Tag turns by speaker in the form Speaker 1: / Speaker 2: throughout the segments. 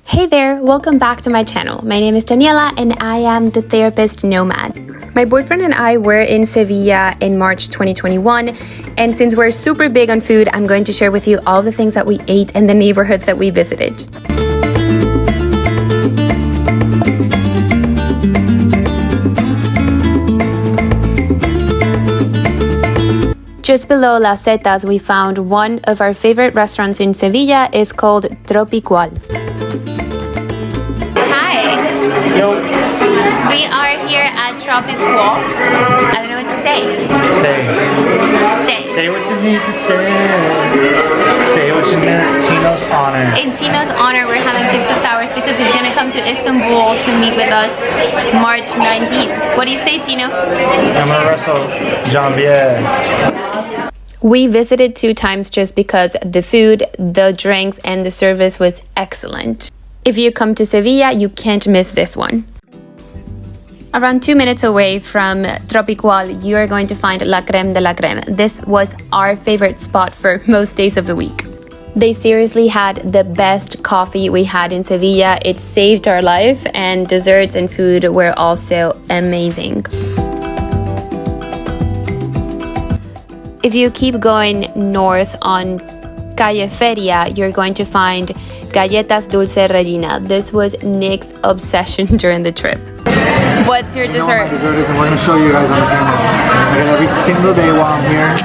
Speaker 1: Hey there, welcome back to my channel. My name is Daniela and I am the therapist nomad. My boyfriend and I were in Sevilla in March 2021, and since we're super big on food, I'm going to share with you all the things that we ate and the neighborhoods that we visited. Just below Las Setas, we found one of our favorite restaurants in Sevilla. It's called Tropical.
Speaker 2: Yo.
Speaker 1: We are here at Tropical. I don't know what to say.
Speaker 2: Say what you need to say. Say what you need. It's Tino's honor.
Speaker 1: In Tino's honor, we're having pisco sours because he's gonna come to Istanbul to meet with us March 19th. What do you say, Tino?
Speaker 2: I'm gonna wrestle Jean-Pierre.
Speaker 1: We visited 2 times just because the food, the drinks, and the service was excellent. If you come to Sevilla, you can't miss this one. Around 2 minutes away from Tropical, you are going to find La Crème de la Crème. This was our favorite spot for most days of the week. They seriously had the best coffee we had in Sevilla. It saved our life, and desserts and food were also amazing. If you keep going north on Calle Feria, you're going to find Galletas Dulce Regina. This was Nick's obsession during the trip. What's your dessert?
Speaker 2: My dessert is, and we're going to show you guys on the camera. I get every single day while I'm here,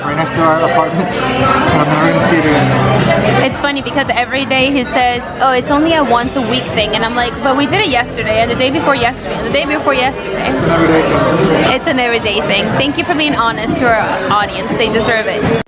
Speaker 2: right next to our apartment, and I'm never going to see it again.
Speaker 1: It's funny because every day he says, oh, it's only a once a week thing, and I'm like, but we did it yesterday, and the day before yesterday, and the day before yesterday.
Speaker 2: It's an everyday thing.
Speaker 1: It's an everyday thing. Thank you for being honest to our audience. They deserve it.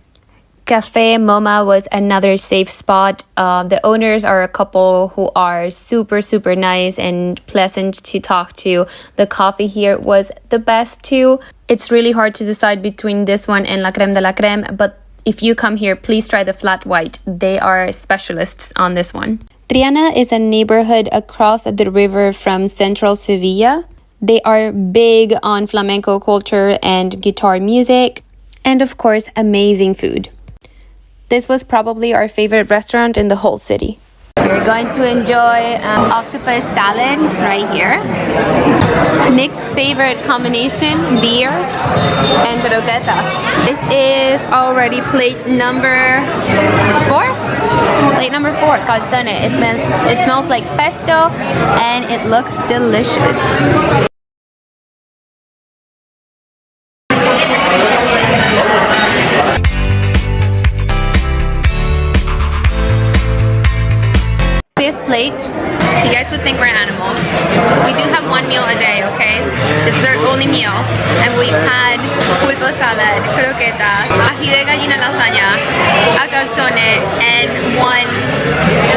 Speaker 1: Cafe MoMA was another safe spot. The owners are a couple who are super nice and pleasant to talk to. The coffee here was the best too. It's really hard to decide between this one and La Crème de la Crème, but if you come here, please try the flat white. They are specialists on this one. Triana is a neighborhood across the river from central Sevilla. They are big on flamenco culture and guitar music, and of course, amazing food. This was probably our favorite restaurant in the whole city. We're going to enjoy octopus salad right here. Nick's favorite combination, beer and croquetas. This is already plate number 4? Plate number 4, calzone. It smells like pesto and it looks delicious. Plate. You guys would think we're animals. We do have 1 meal a day, okay? This is our only meal. And we've had pulpo salad, croquetas, ají de gallina lasagna, a calzone, and 1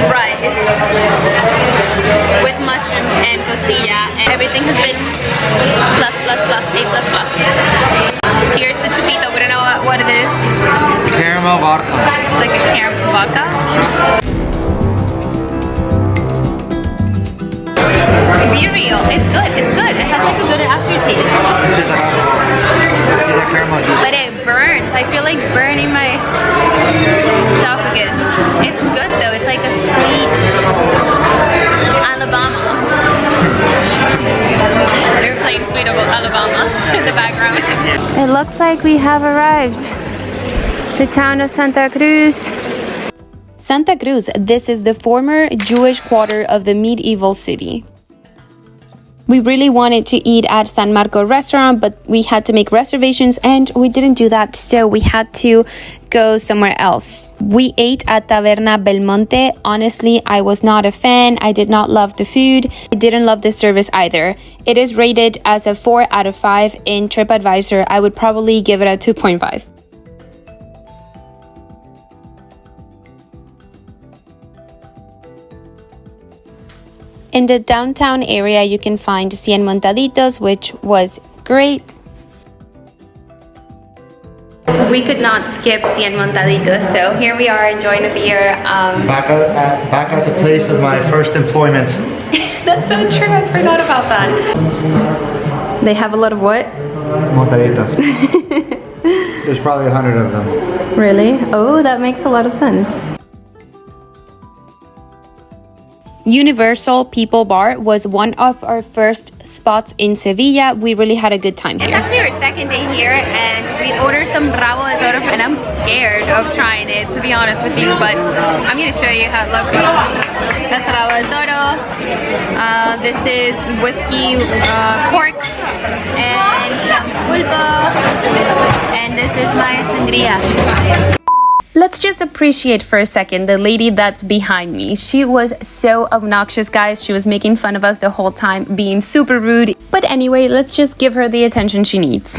Speaker 1: rice with mushrooms and costilla. And everything has been A++, A++. Cheers to Chupito. We don't know what it is.
Speaker 2: Caramel vodka.
Speaker 1: It's like a caramel vodka. Be real, it's good, It has like a good aftertaste. But it burns. I feel like burning my esophagus. It's good though, it's like a sweet Alabama. They're playing Sweet Alabama in the background. It looks like we have arrived. The town of Santa Cruz. Santa Cruz, this is the former Jewish quarter of the medieval city. We really wanted to eat at San Marco restaurant, but we had to make reservations and we didn't do that, so we had to go somewhere else. We ate at Taverna Belmonte. Honestly, I was not a fan. I did not love the food. I didn't love the service either. It is rated as a 4 out of 5 in TripAdvisor. I would probably give it a 2.5. In the downtown area, you can find Montalitos, which was great. We could not skip Montalitos, so here we are enjoying a beer.
Speaker 2: Back at the place of my first employment.
Speaker 1: That's so true, I forgot about that. They have a lot of what?
Speaker 2: Montalitos. There's probably 100 of them.
Speaker 1: Really? Oh, that makes a lot of sense. Universal People Bar was one of our first spots in Sevilla. We really had a good time here. It's actually our second day here, and we ordered some rabo de toro, and I'm scared of trying it, to be honest with you, but I'm gonna show you how it looks. That's rabo de toro. This is whiskey pork, and some pulpo, and this is my sangria. Let's just appreciate for a second the lady that's behind me. She was so obnoxious, guys. She was making fun of us the whole time, being super rude. But anyway, let's just give her the attention she needs.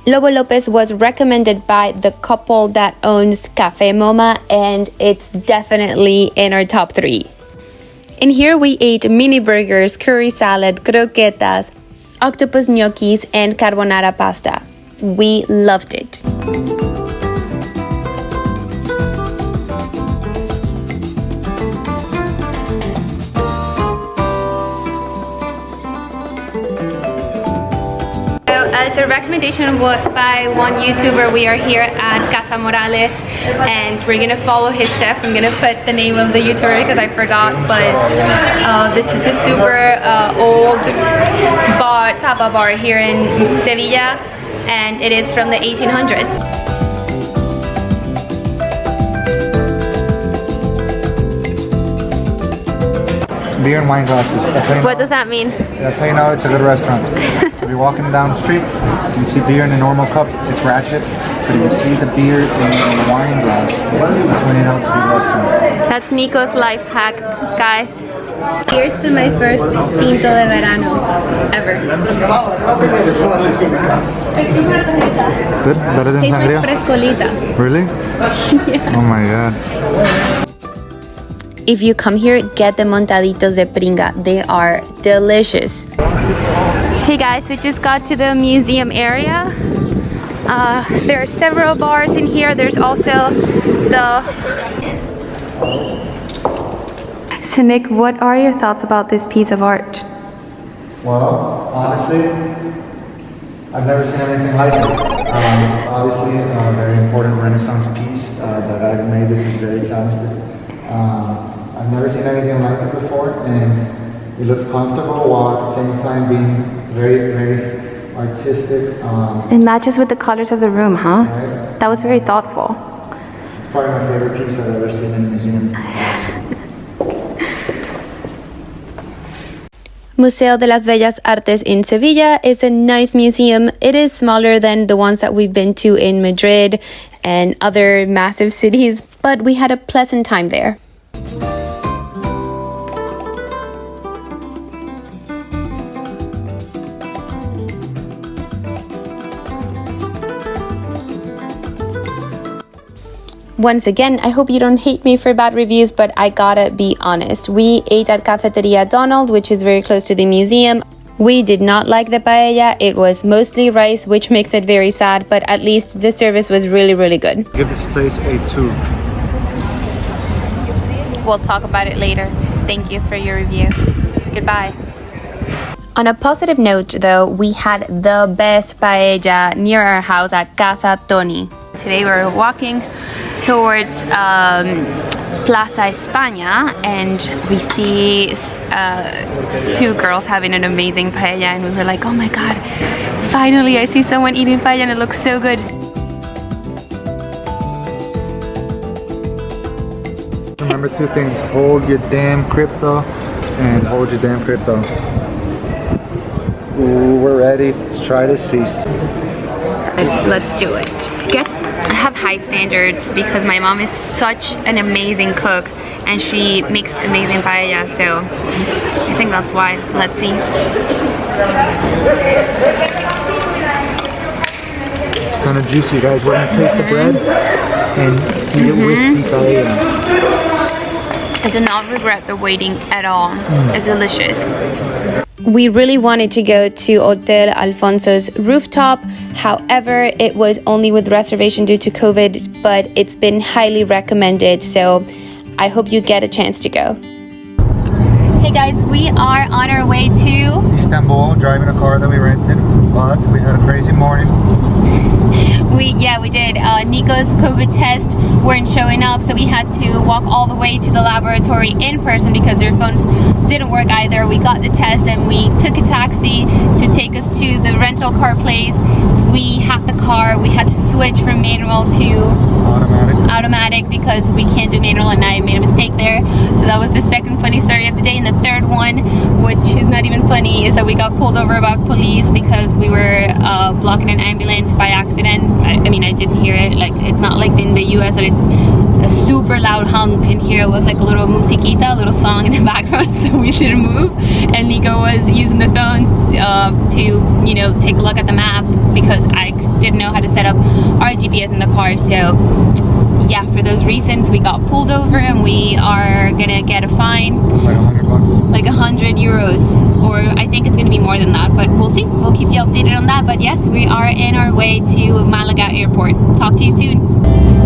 Speaker 1: Lobo Lopez was recommended by the couple that owns Cafe MoMA, and it's definitely in our top 3. In here we ate mini burgers, curry salad, croquetas, octopus gnocchis, and carbonara pasta. We loved it. As a recommendation by one YouTuber, we are here at Casa Morales, and we're gonna follow his steps. I'm gonna put the name of the YouTuber because I forgot, but this is a super old tapa bar here in Sevilla, and it is from the 1800s.
Speaker 2: Beer and wine glasses. That's how you know.
Speaker 1: What does that mean?
Speaker 2: That's how you know it's a good restaurant. So you're walking down the streets, you see beer in a normal cup, it's ratchet. But if you see the beer in a wine glass, that's when you know it's a good restaurant.
Speaker 1: That's Nico's life hack, guys. Here's to my first tinto de verano ever.
Speaker 2: Good? Better than
Speaker 1: Tastes
Speaker 2: sangria?
Speaker 1: like frescolita.
Speaker 2: Really?
Speaker 1: Yeah.
Speaker 2: Oh my god.
Speaker 1: If you come here, get the Montalitos de pringa. They are delicious. Hey guys, we just got to the museum area. There are several bars in here. There's also the... So Nick, what are your thoughts about this piece of art?
Speaker 2: Well, honestly, I've never seen anything like it. It's obviously a very important Renaissance piece. The guy who made this is very talented. I've never seen anything like it before, and it looks comfortable while at the same time being very, very artistic.
Speaker 1: It matches with the colors of the room, huh?
Speaker 2: Right?
Speaker 1: That was very thoughtful.
Speaker 2: It's probably my favorite piece I've ever seen in a museum.
Speaker 1: Museo de las Bellas Artes in Sevilla is a nice museum. It is smaller than the ones that we've been to in Madrid and other massive cities, but we had a pleasant time there. Once again, I hope you don't hate me for bad reviews, but I gotta be honest. We ate at Cafeteria Donald, which is very close to the museum. We did not like the paella. It was mostly rice, which makes it very sad, but at least the service was really, really good.
Speaker 2: Give this place a 2.
Speaker 1: We'll talk about it later. Thank you for your review. Goodbye. On a positive note, though, we had the best paella near our house at Casa Tony. Today we're walking towards Plaza España, and we see 2 girls having an amazing paella, and we were like, oh my god, finally I see someone eating paella and it looks so good.
Speaker 2: Remember 2 things: hold your damn crypto and hold your damn crypto. Ooh, we're ready to try this feast.
Speaker 1: Let's do it. I have high standards because my mom is such an amazing cook and she makes amazing paella, so I think that's why. Let's see.
Speaker 2: It's kind of juicy, guys. We're gonna take the bread and eat it with the paella.
Speaker 1: I do not regret the waiting at all. It's delicious. We really wanted to go to Hotel Alfonso's rooftop. However, it was only with reservation due to COVID, but it's been highly recommended, so I hope you get a chance to go. Hey guys, we are on our way to
Speaker 2: Istanbul, driving a car that we rented, but we had a crazy morning.
Speaker 1: we did. Nico's COVID test weren't showing up, so we had to walk all the way to the laboratory in person because their phones didn't work either. We got the test and we took a taxi to take us to the rental car place. We had the car, we had to switch from manual to automatic because we can't do manual, and I made a mistake there. So that was the second funny story of the day. And the third one, which is not even funny, is that we got pulled over by police because we were blocking an ambulance by accident. I mean, I didn't hear it. Like, it's not like in the US that it's a super loud honk. In here it was like a little musiquita, a little song in the background, so we didn't move. And Nico was using the phone to you know, take a look at the map because I didn't know how to set up our GPS in the car. So yeah, for those reasons we got pulled over, and we are gonna get a fine,
Speaker 2: Like 100 bucks.
Speaker 1: like 100 euros, or I think it's gonna be more than that, but we'll see. We'll keep you updated on that. But yes, we are in our way to Malaga airport. Talk to you soon.